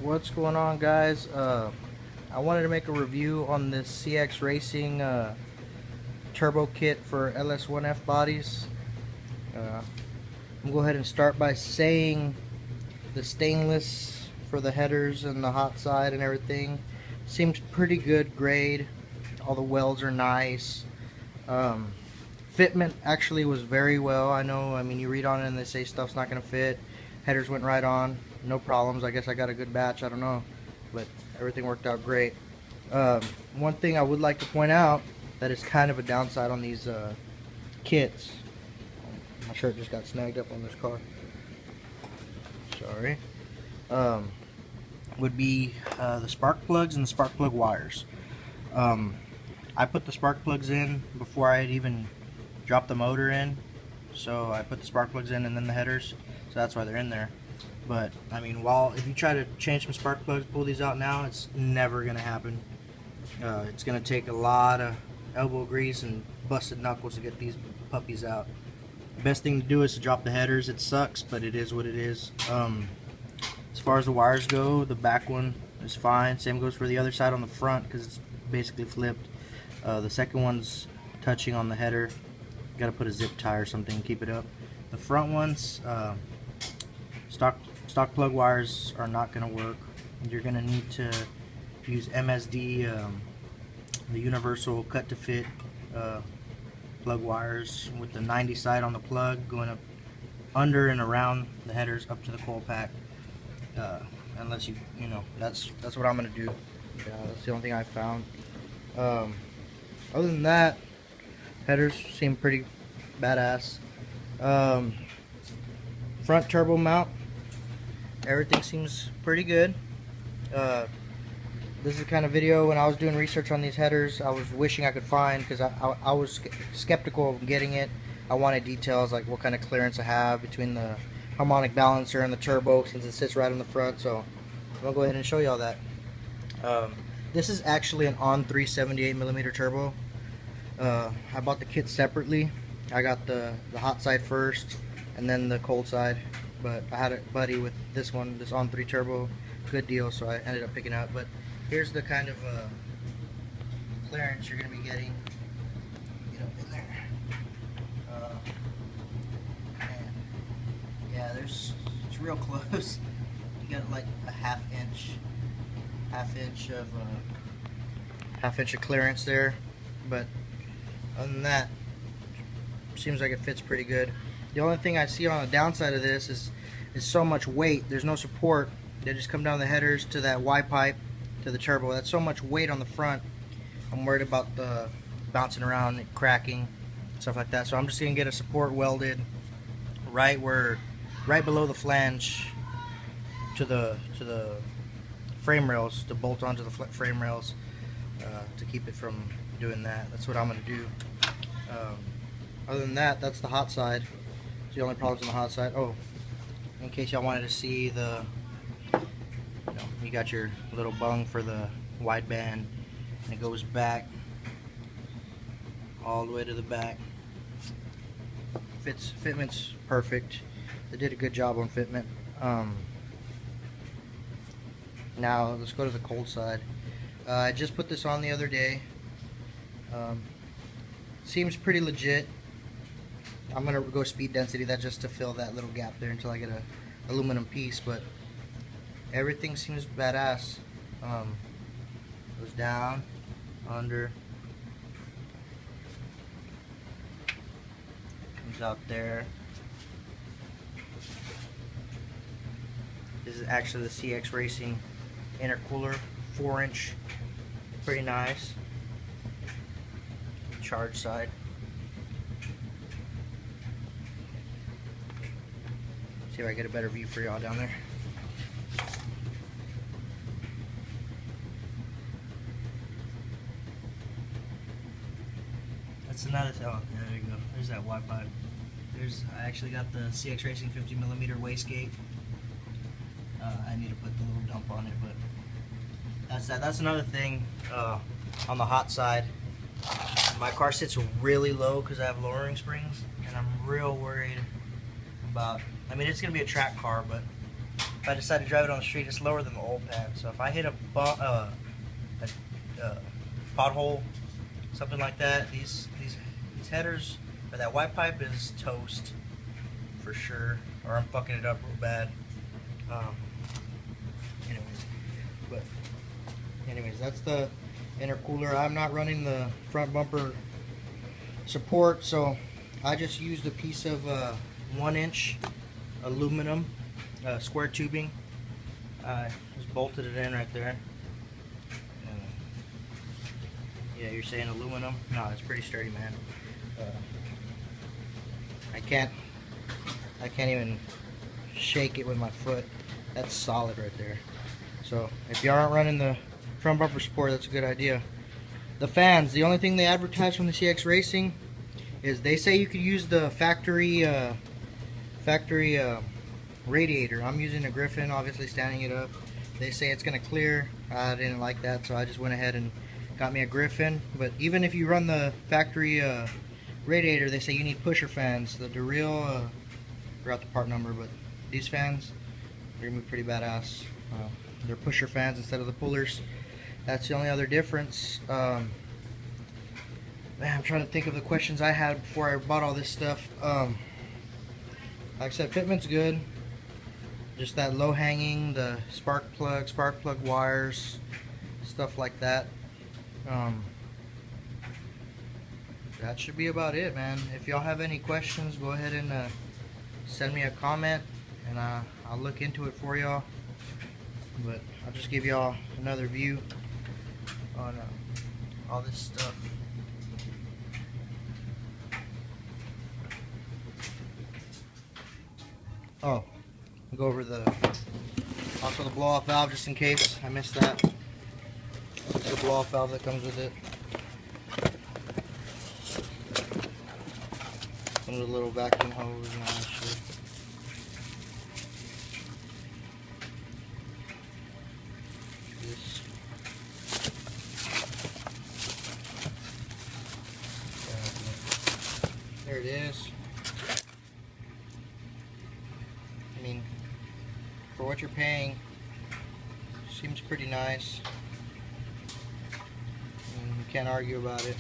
What's going on, guys? I wanted to make a review on this Cxracing turbo kit for ls1 f bodies. I'm gonna go ahead and start by saying the stainless for the headers and the hot side and everything seems pretty good grade. All the welds are nice. Fitment actually was very well. I mean, you read on it and they say stuff's not gonna fit. Headers went right on, no problems. I guess I got a good batch, I don't know, but everything worked out great. One thing I would like to point out that is kind of a downside on these kits. My shirt just got snagged up on this car. Sorry. Would be the spark plugs and the spark plug wires. I put the spark plugs in before I had even dropped the motor in, so I put the spark plugs in and then the headers, so that's why they're in there. But I mean, if you try to change some spark plugs, pull these out now, it's never gonna happen. It's gonna take a lot of elbow grease and busted knuckles to get these puppies out. The best thing to do is to drop the headers. It sucks, but it is what it is. As far as the wires go, the back one is fine. Same goes for the other side on the front because it's basically flipped. The second one's touching on the header. Got to put a zip tie or something to keep it up. The front ones, stock plug wires are not going to work. You're going to need to use MSD, the universal cut to fit plug wires with the 90 side on the plug going up under and around the headers up to the coil pack. Unless you know, that's what I'm going to do. That's the only thing I found. Other than that, headers seem pretty badass. Front turbo mount, everything seems pretty good. This is the kind of video when I was doing research on these headers I was wishing I could find, because I was skeptical of getting it. I wanted details like what kind of clearance I have between the harmonic balancer and the turbo, since it sits right in the front. So I'm gonna go ahead and show you all that. This is actually an on 378mm turbo. I bought the kit separately. I got the hot side first and then the cold side, but I had a buddy with this one, this on 3 turbo, good deal, so I ended up picking it up. But here's the kind of clearance you're going to be getting. Get up in there. Man. Yeah, it's real close. You got like a half inch of clearance there, but other than that, seems like it fits pretty good. The only thing I see on the downside of this is so much weight. There's no support. They just come down the headers to that Y pipe to the turbo. That's so much weight on the front. I'm worried about the bouncing around and cracking, stuff like that. So I'm just gonna get a support welded right below the flange to the frame rails, to bolt onto the frame rails, to keep it from doing that. That's what I'm gonna do. Other than that, that's the hot side. It's the only problems on the hot side. Oh, in case y'all wanted to see you got your little bung for the wideband, and it goes back all the way to the back. Fitment's perfect. They did a good job on fitment. Now let's go to the cold side. I just put this on the other day. Seems pretty legit. I'm gonna go speed density that just to fill that little gap there until I get a aluminum piece, but everything seems badass. Goes down, under, comes out there. This is actually the Cxracing intercooler, 4-inch, pretty nice. Charge side. See if I get a better view for y'all down there. That's another thing. Oh, yeah, there you go. There's that Y pipe. I actually got the Cxracing 50mm wastegate. I need to put the little dump on it, but that's that. That's another thing on the hot side. My car sits really low because I have lowering springs, and I'm real worried about, I mean, it's going to be a track car, but if I decide to drive it on the street, it's lower than the old pan. So if I hit a pothole, something like that, these headers or that white pipe is toast for sure, or I'm fucking it up real bad. Anyways, that's the intercooler. I'm not running the front bumper support, so I just used a piece of 1-inch aluminum square tubing. Just bolted it in right there. Yeah, you're saying aluminum? No, it's pretty sturdy, man. I can't even shake it with my foot. That's solid right there. So if you aren't running the front bumper support, that's a good idea. The fans, the only thing they advertise from the Cxracing is they say you could use the factory radiator. I'm using a Griffin, obviously standing it up. They say it's gonna clear. I didn't like that, so I just went ahead and got me a Griffin. But even if you run the factory radiator, they say you need pusher fans. The Duril, forgot the part number, but these fans, they're gonna be pretty badass. They're pusher fans instead of the pullers. That's the only other difference. Man, I'm trying to think of the questions I had before I bought all this stuff. Like I said, fitment's good. Just that low hanging, the spark plug wires, stuff like that. That should be about it, man. If y'all have any questions, go ahead and send me a comment, and I'll look into it for y'all. But I'll just give y'all another view on all this stuff. Oh, I'll go over also the blow-off valve, just in case I missed that. The blow-off valve that comes with it. Comes with a little vacuum hose and all that shit. There it is. I mean, for what you're paying, seems pretty nice. You can't argue about it.